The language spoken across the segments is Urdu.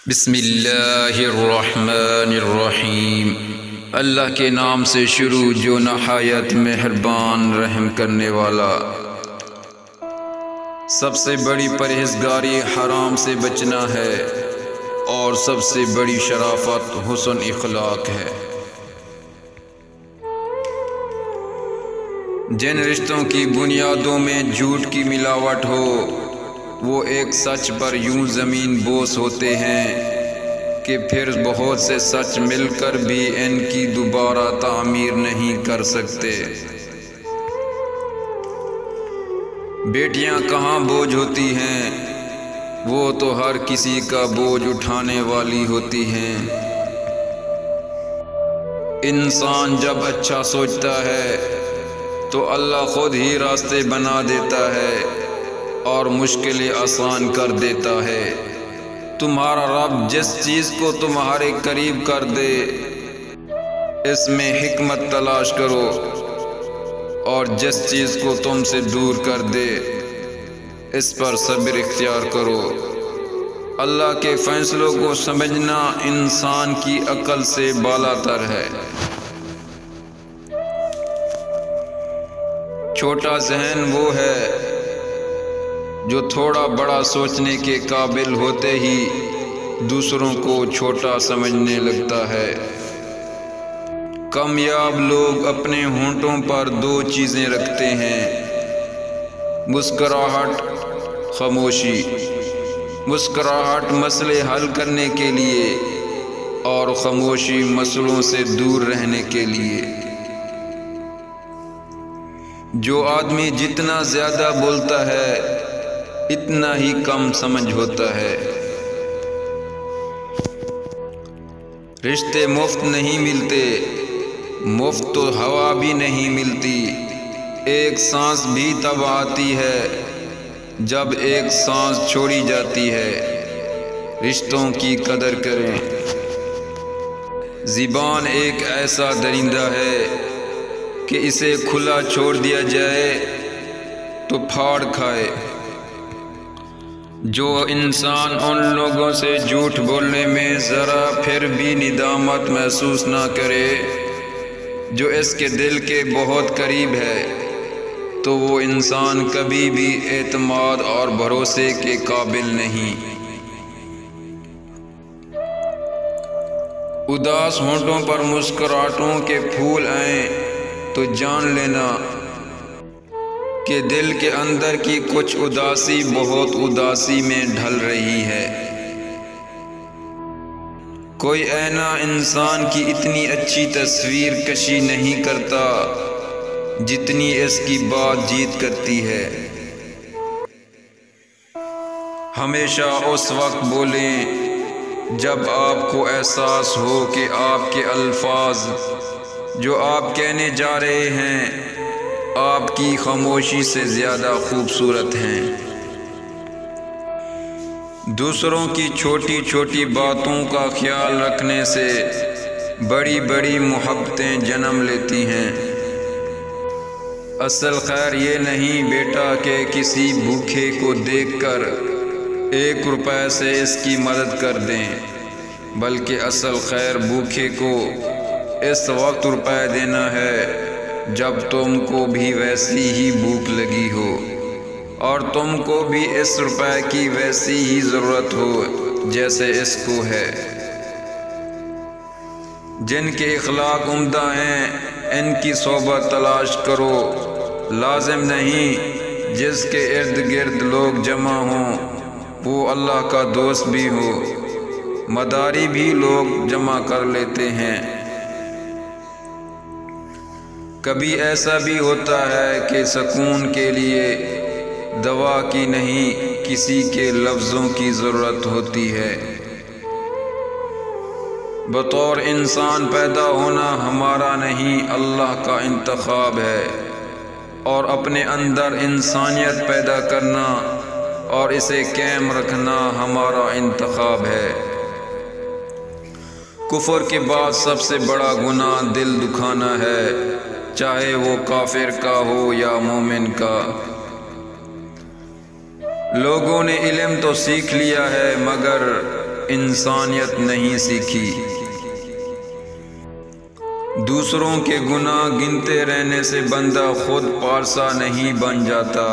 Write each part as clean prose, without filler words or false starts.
بسم اللہ الرحمن الرحیم۔ اللہ کے نام سے شروع جو نہایت مہربان رحم کرنے والا۔ سب سے بڑی پرہیزگاری حرام سے بچنا ہے اور سب سے بڑی شرافت حسن اخلاق ہے۔ جن رشتوں کی بنیادوں میں جھوٹ کی ملاوٹ ہو وہ ایک سچ پر یوں زمین بوس ہوتے ہیں کہ پھر بہت سے سچ مل کر بھی ان کی دوبارہ تعمیر نہیں کر سکتے۔ بیٹیاں کہاں بوجھ ہوتی ہیں، وہ تو ہر کسی کا بوجھ اٹھانے والی ہوتی ہیں۔ انسان جب اچھا سوچتا ہے تو اللہ خود ہی راستے بنا دیتا ہے اور مشکلیں آسان کر دیتا ہے۔ تمہارا رب جس چیز کو تمہارے قریب کر دے اس میں حکمت تلاش کرو، اور جس چیز کو تم سے دور کر دے اس پر صبر اختیار کرو۔ اللہ کے فیصلوں کو سمجھنا انسان کی عقل سے بالا تر ہے۔ چھوٹا ذہن وہ ہے جو تھوڑا بڑا سوچنے کے قابل ہوتے ہی دوسروں کو چھوٹا سمجھنے لگتا ہے۔ کامیاب لوگ اپنے ہونٹوں پر دو چیزیں رکھتے ہیں، مسکراہٹ، خاموشی۔ مسکراہٹ مسئلے حل کرنے کے لیے اور خاموشی مسئلوں سے دور رہنے کے لیے۔ جو آدمی جتنا زیادہ بولتا ہے اتنا ہی کم سمجھ ہوتا ہے۔ رشتے مفت نہیں ملتے، مفت تو ہوا بھی نہیں ملتی۔ ایک سانس بھی تب آتی ہے جب ایک سانس چھوڑی جاتی ہے۔ رشتوں کی قدر کریں۔ زبان ایک ایسا درندہ ہے کہ اسے کھلا چھوڑ دیا جائے تو پھاڑ کھائے۔ جو انسان ان لوگوں سے جھوٹ بولنے میں ذرا پھر بھی ندامت محسوس نہ کرے جو اس کے دل کے بہت قریب ہے، تو وہ انسان کبھی بھی اعتماد اور بھروسے کے قابل نہیں۔ اداس ہونٹوں پر مسکراہٹوں کے پھول آئیں تو جان لینا کہ دل کے اندر کی کچھ اداسی بہت اداسی میں ڈھل رہی ہے۔ کوئی آئینہ انسان کی اتنی اچھی تصویر کشی نہیں کرتا جتنی اس کی بات چیت کرتی ہے۔ ہمیشہ اس وقت بولیں جب آپ کو احساس ہو کہ آپ کے الفاظ جو آپ کہنے جا رہے ہیں آپ کی خاموشی سے زیادہ خوبصورت ہیں۔ دوسروں کی چھوٹی چھوٹی باتوں کا خیال رکھنے سے بڑی بڑی محبتیں جنم لیتی ہیں۔ اصل خیر یہ نہیں بیٹا کہ کسی بھوکے کو دیکھ کر 1 روپے سے اس کی مدد کر دیں، بلکہ اصل خیر بھوکے کو اس وقت روپے دینا ہے جب تم کو بھی ویسی ہی بھوک لگی ہو اور تم کو بھی اس روپے کی ویسی ہی ضرورت ہو جیسے اس کو ہے۔ جن کے اخلاق عمدہ ہیں ان کی صحبت تلاش کرو۔ لازم نہیں جس کے ارد گرد لوگ جمع ہوں وہ اللہ کا دوست بھی ہو، مداری بھی لوگ جمع کر لیتے ہیں۔ کبھی ایسا بھی ہوتا ہے کہ سکون کے لیے دوا کی نہیں کسی کے لفظوں کی ضرورت ہوتی ہے۔ بطور انسان پیدا ہونا ہمارا نہیں اللہ کا انتخاب ہے، اور اپنے اندر انسانیت پیدا کرنا اور اسے قائم رکھنا ہمارا انتخاب ہے۔ کفر کے بعد سب سے بڑا گناہ دل دکھانا ہے، چاہے وہ کافر کا ہو یا مومن کا۔ لوگوں نے علم تو سیکھ لیا ہے مگر انسانیت نہیں سیکھی۔ دوسروں کے گناہ گنتے رہنے سے بندہ خود پارسا نہیں بن جاتا۔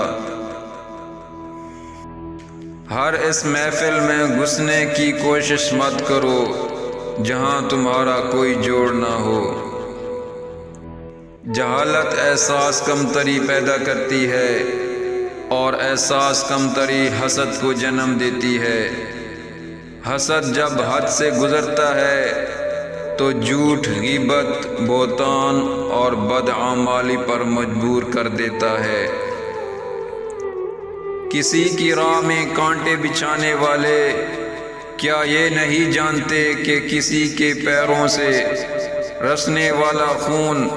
ہر اس محفل میں گھسنے کی کوشش مت کرو جہاں تمہارا کوئی جوڑ نہ ہو۔ جہالت احساس کمتری پیدا کرتی ہے اور احساس کمتری حسد کو جنم دیتی ہے۔ حسد جب حد سے گزرتا ہے تو جھوٹ، غیبت، بہتان اور بدعمالی پر مجبور کر دیتا ہے۔ کسی کی راہ میں کانٹے بچھانے والے کیا یہ نہیں جانتے کہ کسی کے پیروں سے رسنے والا خون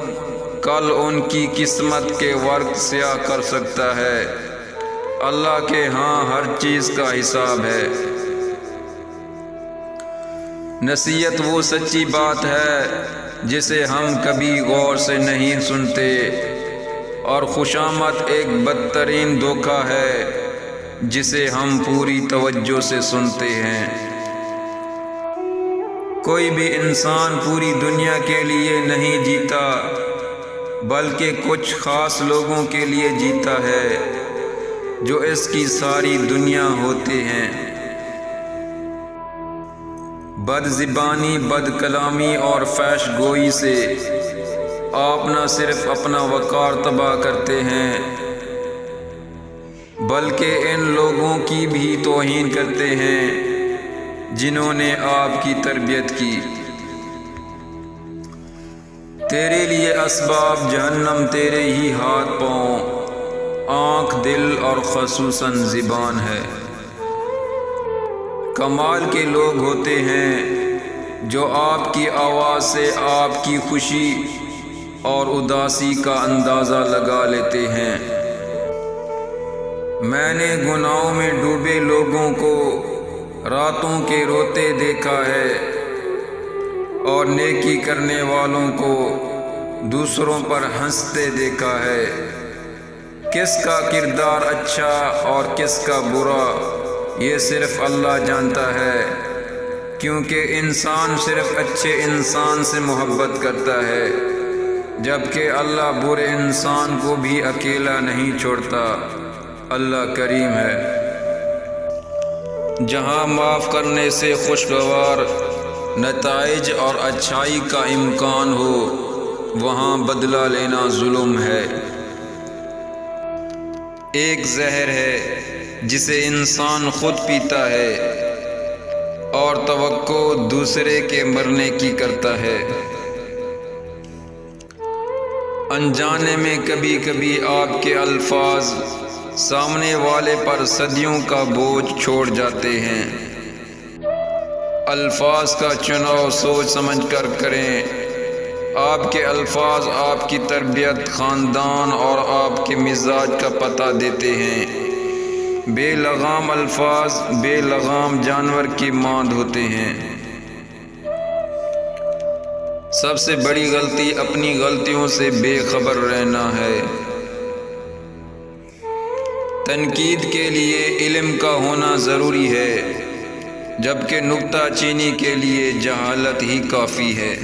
کل ان کی قسمت کے ورق سیاہ کر سکتا ہے۔ اللہ کے ہاں ہر چیز کا حساب ہے۔ نصیحت وہ سچی بات ہے جسے ہم کبھی غور سے نہیں سنتے، اور خوشامد ایک بدترین دھوکہ ہے جسے ہم پوری توجہ سے سنتے ہیں۔ کوئی بھی انسان پوری دنیا کے لیے نہیں جیتا بلکہ کچھ خاص لوگوں کے لیے جیتا ہے جو اس کی ساری دنیا ہوتے ہیں۔ بد زبانی، بد کلامی اور فحش گوئی سے آپ نہ صرف اپنا وقار تباہ کرتے ہیں بلکہ ان لوگوں کی بھی توہین کرتے ہیں جنہوں نے آپ کی تربیت کی۔ تیرے لیے اسباب جہنم تیرے ہی ہاتھ پاؤں، آنکھ، دل اور خصوصاً زبان ہے۔ کمال کے لوگ ہوتے ہیں جو آپ کی آواز سے آپ کی خوشی اور اداسی کا اندازہ لگا لیتے ہیں۔ میں نے گناہوں میں ڈوبے لوگوں کو راتوں کے روتے دیکھا ہے اور نیکی کرنے والوں کو دوسروں پر ہنستے دیکھا ہے۔ کس کا کردار اچھا اور کس کا برا یہ صرف اللہ جانتا ہے، کیونکہ انسان صرف اچھے انسان سے محبت کرتا ہے، جبکہ اللہ برے انسان کو بھی اکیلا نہیں چھوڑتا۔ اللہ کریم ہے۔ جہاں معاف کرنے سے خوشگوار نتائج اور اچھائی کا امکان ہو وہاں بدلہ لینا ظلم ہے۔ ایک زہر ہے جسے انسان خود پیتا ہے اور توقع دوسرے کے مرنے کی کرتا ہے۔ انجانے میں کبھی کبھی آپ کے الفاظ سامنے والے پر صدیوں کا بوجھ چھوڑ جاتے ہیں۔ الفاظ کا چناؤ سوچ سمجھ کر کریں۔ آپ کے الفاظ آپ کی تربیت، خاندان اور آپ کے مزاج کا پتہ دیتے ہیں۔ بے لگام الفاظ بے لگام جانور کی مانند ہوتے ہیں۔ سب سے بڑی غلطی اپنی غلطیوں سے بے خبر رہنا ہے۔ تنقید کے لیے علم کا ہونا ضروری ہے، جبکہ نکتہ چینی کے لیے جہالت ہی کافی ہے۔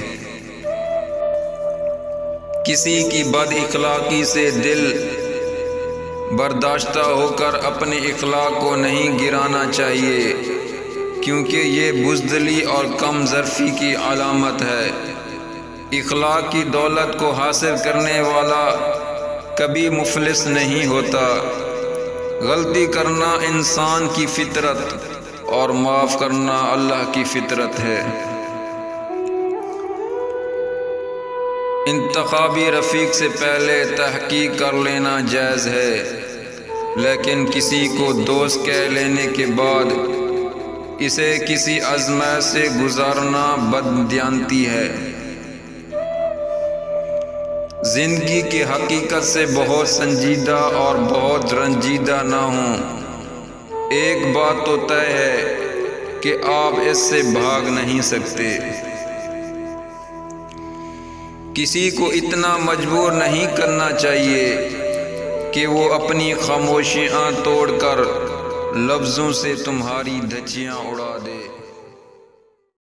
کسی کی بد اخلاقی سے دل برداشتہ ہو کر اپنے اخلاق کو نہیں گرانا چاہیے، کیونکہ یہ بزدلی اور کم ظرفی کی علامت ہے۔ اخلاق کی دولت کو حاصل کرنے والا کبھی مفلس نہیں ہوتا۔ غلطی کرنا انسان کی فطرت اور معاف کرنا اللہ کی فطرت ہے۔ انتخابی رفیق سے پہلے تحقیق کر لینا جائز ہے، لیکن کسی کو دوست کہہ لینے کے بعد اسے کسی آزمائش سے گزارنا بددیانتی ہے۔ زندگی کی حقیقت سے بہت سنجیدہ اور بہت رنجیدہ نہ ہوں۔ ایک بات تو طے ہے کہ آپ اس سے بھاگ نہیں سکتے۔ کسی کو اتنا مجبور نہیں کرنا چاہیے کہ وہ اپنی خاموشیاں توڑ کر لفظوں سے تمہاری دھچیاں اڑا دے۔